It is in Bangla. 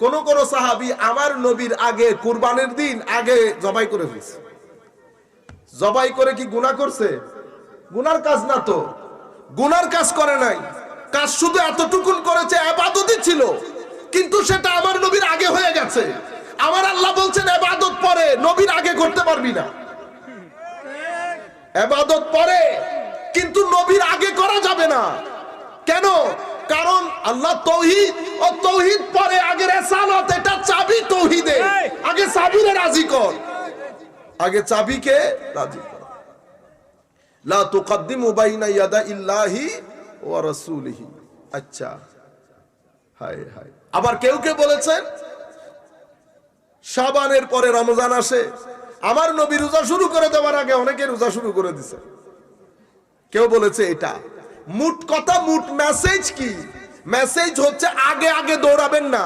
কোন কোন সাহাবী আমার নবীর আগে কুরবানির দিন আগে জবাই করে ফেলছে। জবাই করে কি গুনাহ করছে? গুনার কাজ না তো, গুনার কাজ করে নাই। কাজ শুধু এতটুকুন করেছে, ইবাদতই ছিল, কিন্তু সেটা আমার নবীর আগে হয়ে গেছে। আমার আল্লাহ বলছেন ইবাদত পরে, নবীর আগে করতে পারবি না। ইবাদত পরে, কিন্তু নবীর আগে করা যাবে না। কেন? কারণ আল্লাহ তাওহীদ ও তাওহীদ পরে, আগে রিসালাত, এটা চাবি তাওহীদে। আগে চাবিরে রাজি কর, আগে চাবিকে রাজি কর। লা তুকদ্দিমু বাইনা ইয়াদা ইল্লাহি ওয়া রাসূলিহি। আচ্ছা, হায় হায়। আবার কেউ কেউ বলেছেন শাবানের পরে রমজান আসে, আমার নবী রোজা শুরু করে দেওয়ার আগে অনেকে রোজা শুরু করে দিছে। কেউ বলেছে এটা। মুট কথা, মুট মেসেজ কি? মেসেজ হচ্ছে আগে আগে দৌড়াবেন না।